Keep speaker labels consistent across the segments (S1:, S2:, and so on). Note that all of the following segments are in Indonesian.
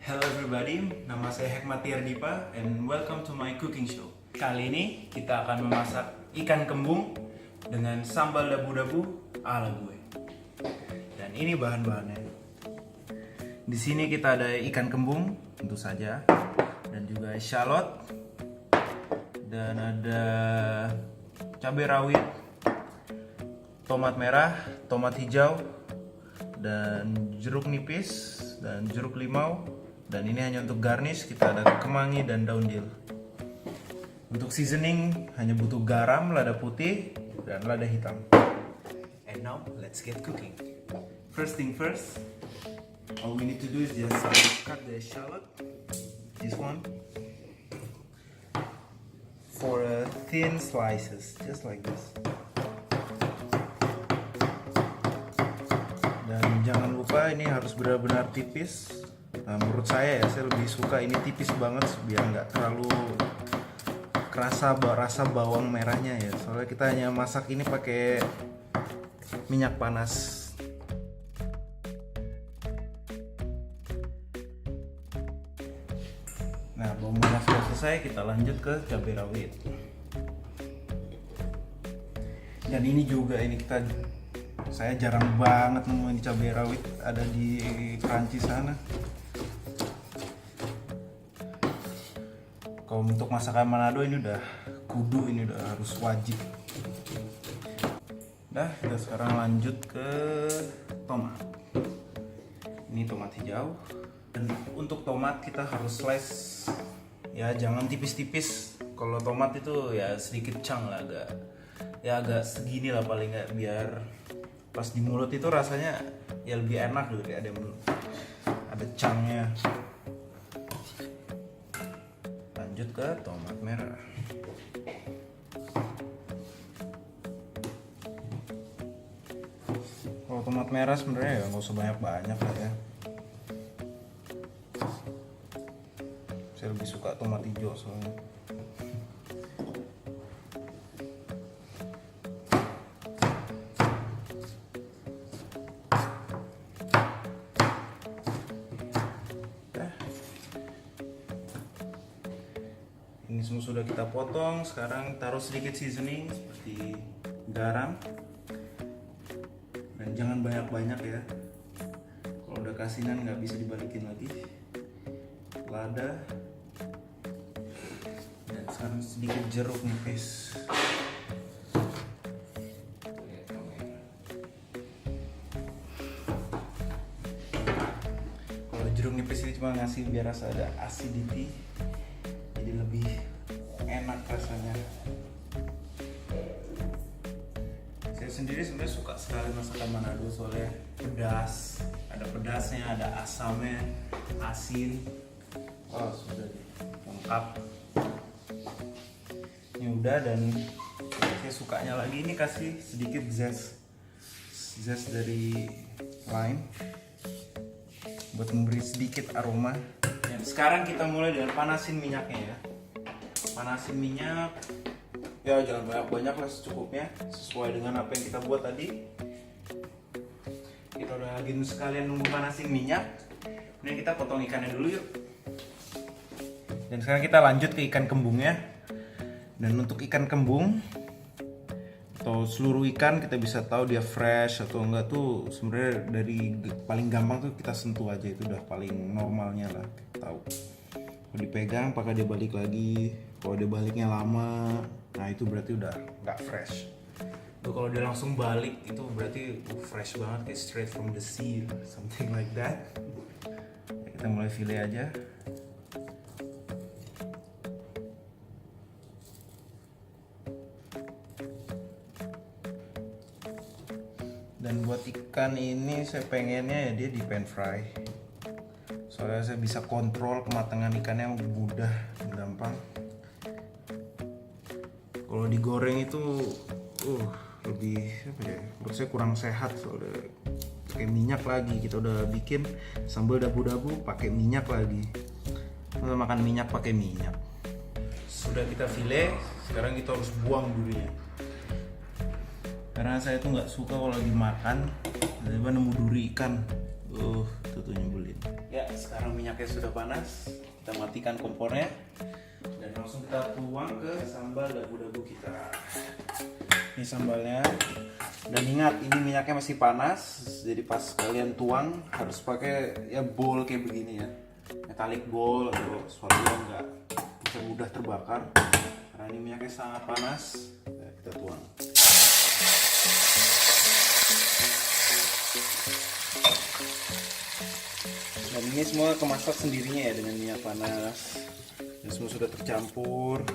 S1: Hello everybody, nama saya Hekmatyar Dipa and welcome to my cooking show. Kali ini kita akan memasak ikan kembung dengan sambal dabu-dabu ala gue. Dan ini bahan-bahannya. Di sini kita ada ikan kembung tentu saja, dan juga shallot, dan ada cabai rawit, tomat merah, tomat hijau, dan jeruk nipis, dan jeruk limau. Dan ini hanya untuk garnish, kita ada kemangi dan daun dill. Untuk seasoning hanya butuh garam, lada putih, dan lada hitam. And now let's get cooking. First thing first, all we need to do is just cut the shallot, this one, for thin slices, just like this. Dan jangan lupa ini harus benar-benar tipis. Nah, menurut saya lebih suka ini tipis banget biar nggak terlalu kerasa rasa bawang merahnya ya. Soalnya kita hanya masak ini pakai minyak panas. Nah, bawang merah sudah selesai, kita lanjut ke cabai rawit. Dan ini juga saya jarang banget nemuin cabai rawit ada di Prancis sana. Kalau untuk masakan Manado ini udah kudu, ini udah harus wajib. Dah, kita sekarang lanjut ke tomat. Ini tomat hijau. Dan untuk tomat kita harus slice ya, jangan tipis-tipis. Kalau tomat itu ya sedikit chunk lah, agak segini lah paling nggak, biar pas di mulut itu rasanya ya lebih enak gitu, kayak ada chunknya. Lanjut ke tomat merah. Kalau tomat merah sebenarnya ya nggak usah banyak lah ya. Saya lebih suka tomat hijau soalnya. Ini semua sudah kita potong. Sekarang taruh sedikit seasoning seperti garam, dan jangan banyak-banyak ya. Kalau udah kasinan nggak bisa dibalikin lagi. Lada, dan sekarang sedikit jeruk nipis. Kalau jeruk nipis ini cuma ngasih biar rasa ada acidity, jadi lebih enak rasanya. Saya sendiri sebenarnya suka sekali masakan Manado, soalnya pedas, ada pedasnya, ada asamnya, asin. Oh, sudah lengkap. Ini udah, dan saya sukanya lagi ini kasih sedikit zest dari lime buat memberi sedikit aroma. Dan sekarang kita mulai dengan panasin minyaknya ya. Panasin minyak, ya jangan banyak-banyak lah, secukupnya sesuai dengan apa yang kita buat tadi. Kita udah lagi sekalian nunggu panasin minyak. Kemudian kita potong ikannya dulu yuk. Dan sekarang kita lanjut ke ikan kembungnya. Dan untuk ikan kembung atau seluruh ikan, kita bisa tahu dia fresh atau enggak tuh sebenarnya dari paling gampang tuh kita sentuh aja, itu udah paling normalnya lah, kita tahu. Kalau dipegang apakah dia balik lagi, kalau dia baliknya lama, nah itu berarti udah nggak fresh. Tuh kalau dia langsung balik itu berarti fresh banget, kayak straight from the sea, something like that. Kita mulai fillet aja. Dan buat ikan ini saya pengennya ya dia di pan fry, soalnya saya bisa kontrol kematangan ikannya mudah, gampang. Kalau digoreng itu lebih apa ya, menurut saya kurang sehat, soalnya pakai minyak lagi. Kita udah bikin sambal dabu-dabu pakai minyak lagi, kita makan minyak pakai minyak. Sudah kita fillet, sekarang kita harus buang durinya. Karena saya tuh nggak suka kalau lagi makan tiba-tiba nemu duri ikan, Tuh nyebelin. Ya, sekarang minyaknya sudah panas. Kita matikan kompornya dan langsung kita tuang ke sambal dabu-dabu kita. Ini sambalnya. Dan ingat, ini minyaknya masih panas, jadi pas kalian tuang harus pakai ya bowl kayak begini ya, metallic bowl, atau soalnya nggak bisa mudah terbakar karena ini minyaknya sangat panas. Ya, kita tuang. Dan ini semua kemasak sendirinya ya dengan minyak panas. Dan semua sudah tercampur.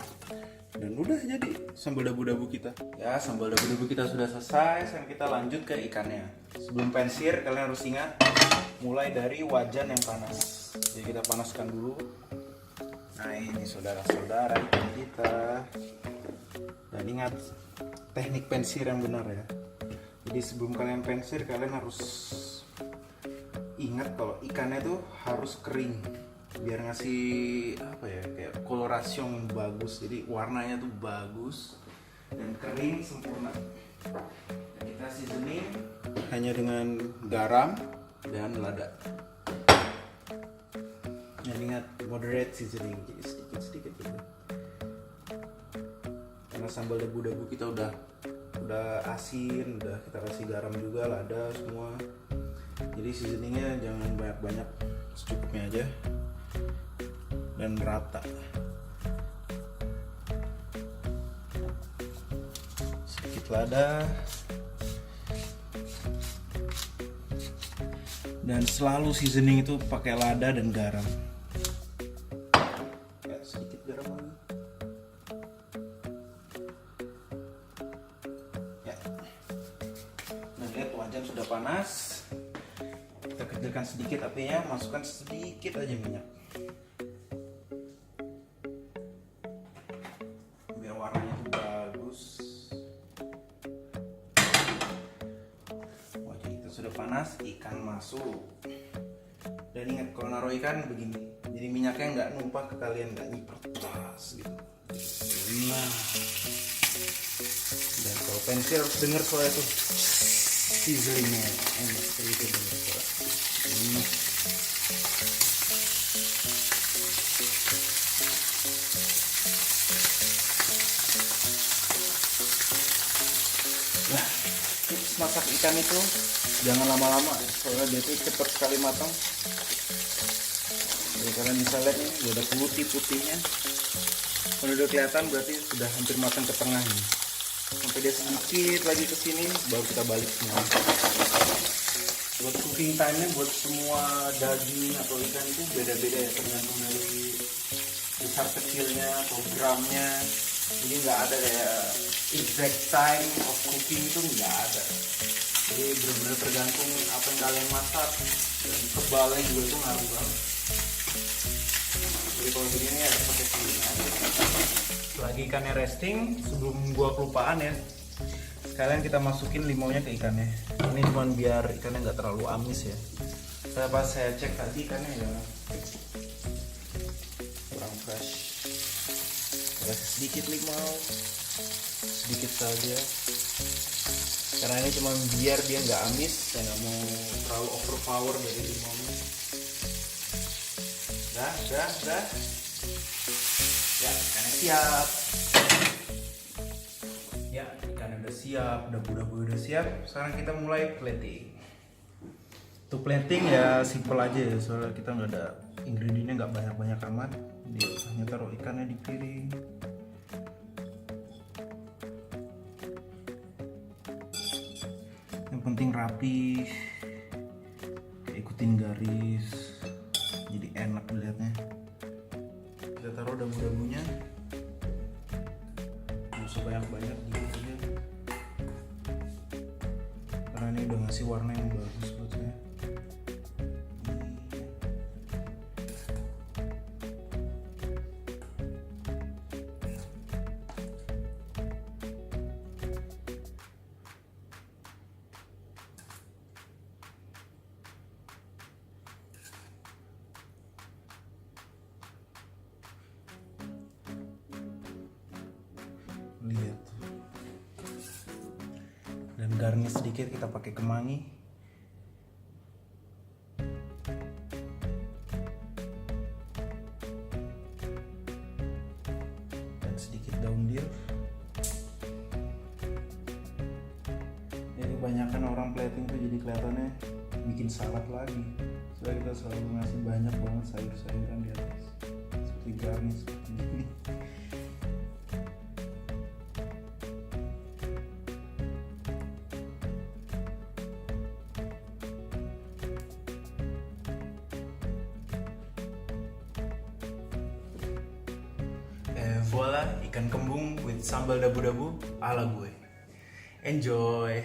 S1: Dan udah jadi sambal dabu-dabu kita. Ya, sambal dabu-dabu kita sudah selesai. Sekarang kita lanjut ke ikannya. Sebelum pensir, kalian harus ingat mulai dari wajan yang panas. Jadi kita panaskan dulu. Nah, ini saudara-saudara ikan kita. Dan ingat teknik pensir yang benar ya. Jadi sebelum kalian pensir, kalian harus ingat kalau ikannya tuh harus kering biar ngasih apa ya, kayak kolorasi yang bagus, jadi warnanya tuh bagus dan kering sempurna. Dan kita seasoning hanya dengan garam dan lada. Dan ingat moderate seasoning, jadi sedikit-sedikit gitu. Karena sambal dabu-dabu kita udah asin, udah kita kasih garam juga, lada semua. Jadi seasoningnya jangan banyak-banyak, secukupnya aja dan rata. Sedikit lada. Dan selalu seasoning itu pakai lada dan garam. Ya, sedikit garam lagi. Ya. Nah, lihat wajan sudah panas. Kita kecilkan sedikit apinya, masukkan sedikit aja minyak biar warnanya tuh bagus. Wajan kita sudah panas, ikan masuk. Dan ingat kalau naruh ikan begini, jadi minyaknya nggak numpah ke kalian, nggak nyipras gitu. Nah, dan kalau pensir harus dengar suara itu sizzlingnya, enak sekali itu dengar suara. Nah, tips masak ikan itu jangan lama-lama, soalnya dia itu cepat sekali matang. Jadi kalian bisa lihat nih, udah putih-putihnya. Kalau udah kelihatan berarti sudah hampir matang ke tengah nih. Sampai dia sedikit lagi ke sini, baru kita balik semua. Buat cooking time-nya buat semua daging atau ikan itu beda-beda ya, tergantung dari besar kecilnya atau gramnya. Jadi nggak ada kayak exact time of cooking, itu nggak ada. Jadi benar-benar tergantung apa yang kalian masak, dan tebalnya juga itu ngaruh banget. Jadi kalau begini ya pakai piring aja. Lagi ikannya resting, sebelum gua kelupaan ya, sekalian kita masukin limonnya ke ikannya. Ini cuma biar ikannya nggak terlalu amis ya. Pas saya cek tadi ikannya ya kurang fresh. Kasih sedikit limau, sedikit saja. Karena ini cuma biar dia nggak amis, saya nggak mau terlalu overpower dari limaunya. Dah. Ya, ikannya siap. Ya, ikannya udah siap, dabu-dabu udah siap. Sekarang kita mulai plating. Untuk plating ya simple aja ya, soalnya kita nggak ada ingredientnya, nggak banyak-banyak amat. Jadi hanya taruh ikannya di piring. Yang penting rapi, ikutin garis, jadi enak dilihatnya. Kita taruh dabu-dabunya, nggak usah banyak-banyak gitu aja, karena ini udah ngasih warna yang bagus buat saya. Lihat, dan garnish sedikit kita pakai kemangi. kebanyakan orang plating tuh jadi kelihatannya bikin salad lagi. Soalnya kita selalu ngasih banyak banget sayur-sayuran di atas, seperti garnish seperti ini. Voila, ikan kembung with sambal dabu-dabu ala gue. Enjoy!